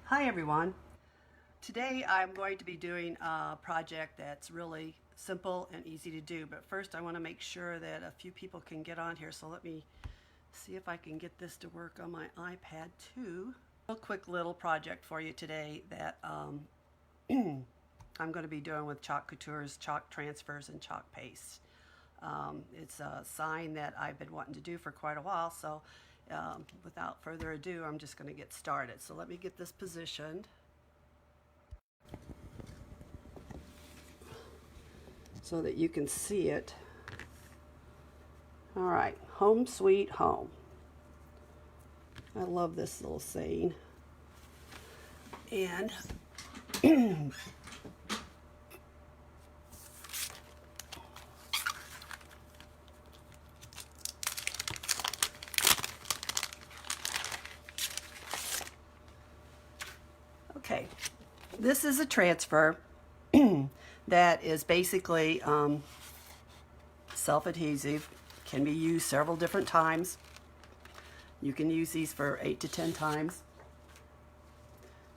Hi everyone. Today I'm going to be doing a project that's really simple and easy to do, but first I want to make sure that a few people can get on here, so let me see if I can get this to work on my iPad too. A quick little project for you today that I'm going to be doing with Chalk Couture's chalk transfers and chalk paste. It's a sign that I've been wanting to do for quite a while, so without further ado, I'm just going to get started. So let me get this positioned so that you can see it. All right, home sweet home. I love this little saying. And okay, this is a transfer that is basically self-adhesive, can be used several different times. You can use these for 8 to 10 times.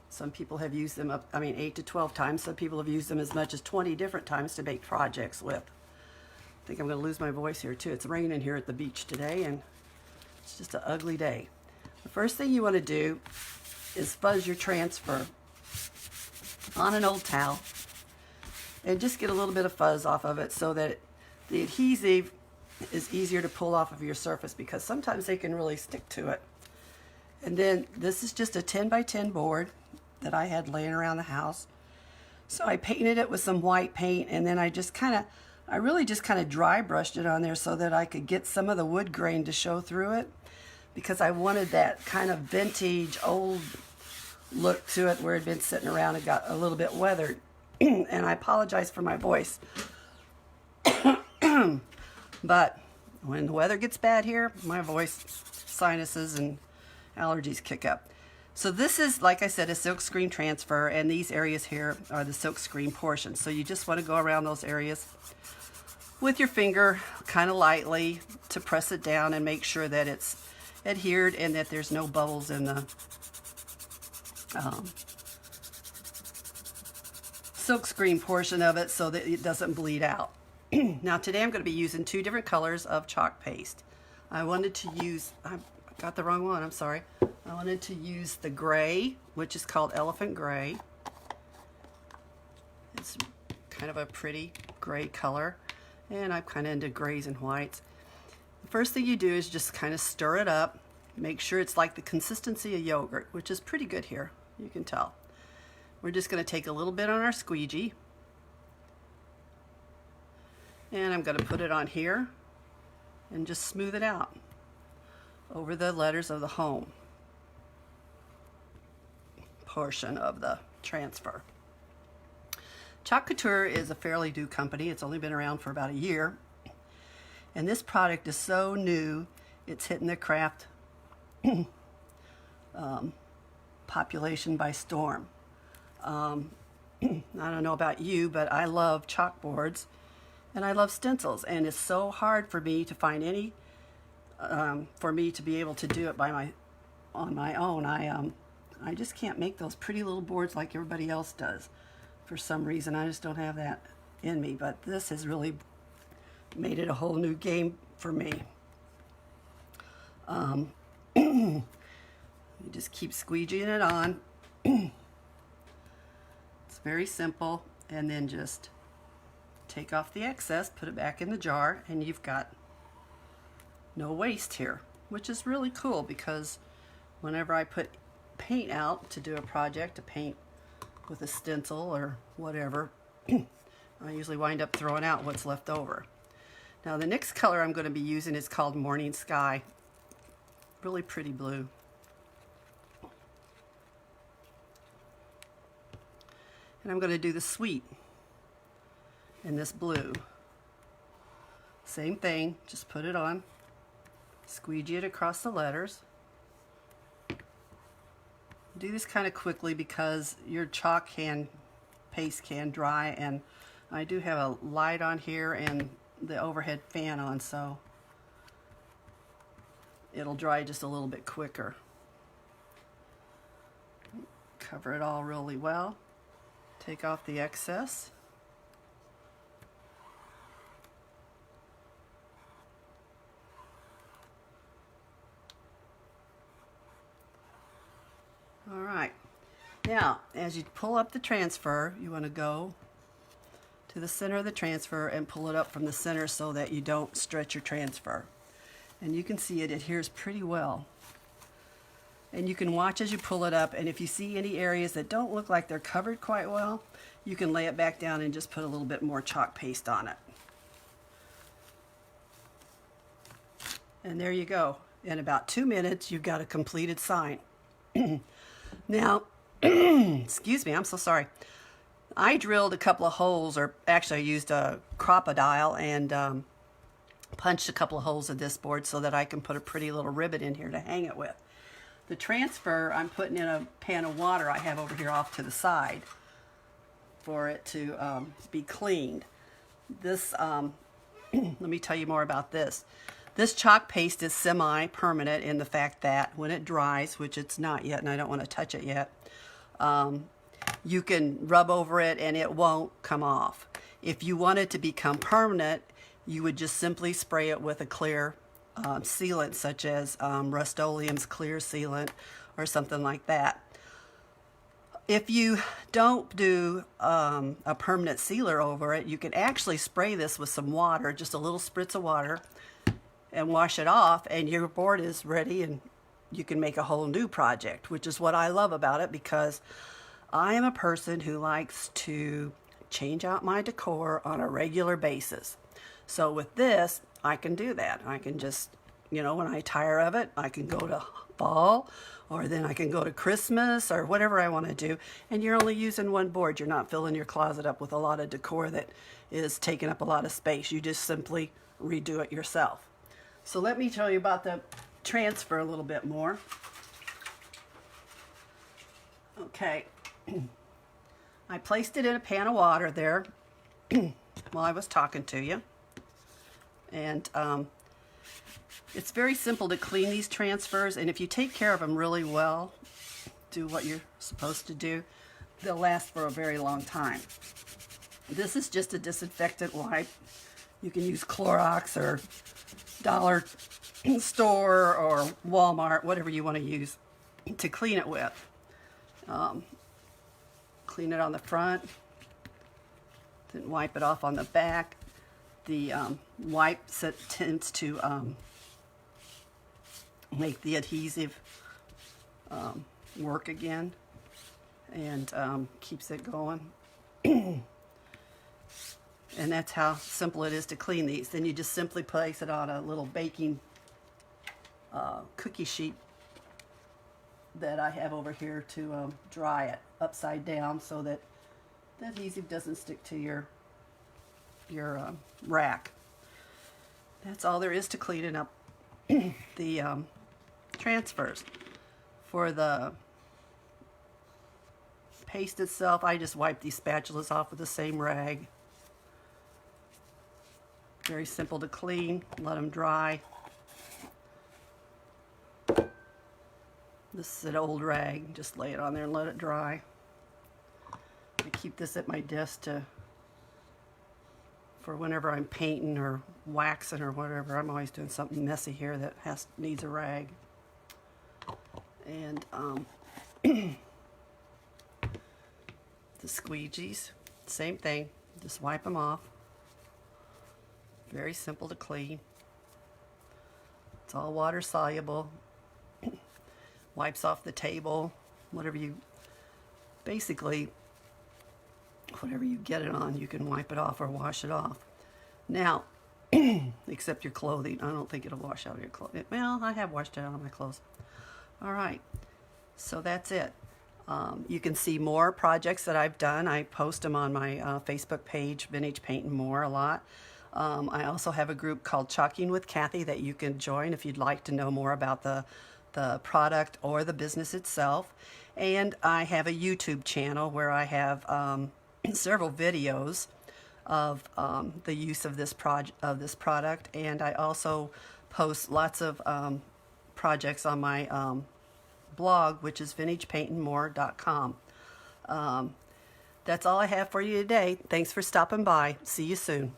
Some people have used them 8 to 12 times. Some people have used them as much as 20 different times to make projects with. I think I'm going to lose my voice here too. It's raining here at the beach today and it's just an ugly day. The first thing you want to do is fuzz your transfer on an old towel and just get a little bit of fuzz off of it so that the adhesive is easier to pull off of your surface, because sometimes they can really stick to it. And then this is just a 10 by 10 board that I had laying around the house. So I painted it with some white paint, and then I really just kind of dry brushed it on there so that I could get some of the wood grain to show through it, because I wanted that kind of vintage old look to it where it had been sitting around and got a little bit weathered. And I apologize for my voice. But when the weather gets bad here, my voice, sinuses, and allergies kick up. So this is, like I said, a silk screen transfer, and these areas here are the silk screen portion. So you just want to go around those areas with your finger kind of lightly to press it down and make sure that it's adhered and that there's no bubbles in the silk screen portion of it so that it doesn't bleed out. Now today I'm going to be using two different colors of chalk paste. I wanted to use, I got the wrong one, I'm sorry. I wanted to use the gray, which is called Elephant Gray. It's kind of a pretty gray color, and I'm kind of into grays and whites. The first thing you do is just kind of stir it up. Make sure it's like the consistency of yogurt, which is pretty good here, you can tell. We're just going to take a little bit on our squeegee, and I'm going to put it on here and just smooth it out over the letters of the home portion of the transfer. Chalk Couture is a fairly new company. It's only been around for about a year, and this product is so new it's hitting the craft population by storm. I don't know about you, but I love chalkboards and I love stencils, and it's so hard for me to find any for me to be able to do it on my own. I just can't make those pretty little boards like everybody else does. For some reason, I just don't have that in me, but this has really made it a whole new game for me. You just keep squeegeeing it on. It's very simple, and then just take off the excess, put it back in the jar, and you've got no waste here, which is really cool, because whenever I put paint out to do a project, to paint with a stencil or whatever, I usually wind up throwing out what's left over. Now the next color I'm going to be using is called Morning Sky. Really pretty blue. And I'm going to do the sweet in this blue. Same thing, just put it on, squeegee it across the letters. Do this kind of quickly because your chalk paste can dry, and I do have a light on here and the overhead fan on, so it'll dry just a little bit quicker. Cover it all really well. Take off the excess. All right. Now, as you pull up the transfer, you want to go to the center of the transfer and pull it up from the center so that you don't stretch your transfer. And you can see it adheres pretty well. And you can watch as you pull it up, and if you see any areas that don't look like they're covered quite well, you can lay it back down and just put a little bit more chalk paste on it. And there you go. In about 2 minutes, you've got a completed sign. Now, excuse me, I'm so sorry. I drilled a couple of holes, or actually I used a crocodile and punched a couple of holes in this board so that I can put a pretty little ribbon in here to hang it with. The transfer I'm putting in a pan of water I have over here off to the side for it to be cleaned. This, let me tell you more about this. This chalk paste is semi-permanent in the fact that when it dries, which it's not yet and I don't want to touch it yet, you can rub over it and it won't come off. If you want it to become permanent, you would just simply spray it with a clear sealant, such as Rust-Oleum's clear sealant or something like that. If you don't do a permanent sealer over it, you can actually spray this with some water, just a little spritz of water, and wash it off, and your board is ready and you can make a whole new project, which is what I love about it, because I am a person who likes to change out my decor on a regular basis. So with this, I can do that. I can just, you know, when I tire of it, I can go to fall, or then I can go to Christmas, or whatever I want to do. And you're only using one board. You're not filling your closet up with a lot of decor that is taking up a lot of space. You just simply redo it yourself. So let me tell you about the transfer a little bit more. Okay. I placed it in a pan of water there while I was talking to you. And it's very simple to clean these transfers, and if you take care of them really well, do what you're supposed to do, they'll last for a very long time. This is just a disinfectant wipe. You can use Clorox or Dollar Store or Walmart, whatever you want to use to clean it with. Clean it on the front, then wipe it off on the back. The wipe tends to make the adhesive work again, and keeps it going. And that's how simple it is to clean these. Then you just simply place it on a little baking cookie sheet that I have over here to dry it upside down so that the adhesive doesn't stick to your rack. That's all there is to cleaning up the transfers. For the paste itself, I just wipe these spatulas off with the same rag. Very simple to clean. Let them dry. This is an old rag. Just lay it on there and let it dry. I keep this at my desk for whenever I'm painting or waxing or whatever. I'm always doing something messy here that needs a rag. And the squeegees, same thing. Just wipe them off. Very simple to clean. It's all water soluble. Wipes off the table, whatever you get it on, you can wipe it off or wash it off. Now, except your clothing. I don't think it'll wash out of your clothes. Well, I have washed it out of my clothes. All right, so that's it. You can see more projects that I've done. I post them on my Facebook page, Vintage Paint and More, a lot. I also have a group called Chalking with Kathy that you can join if you'd like to know more about the product or the business itself. And I have a YouTube channel where I have several videos of the use of this product, and I also post lots of projects on my blog, which is vintagepaintandmore.com. That's all I have for you today. Thanks for stopping by. See you soon.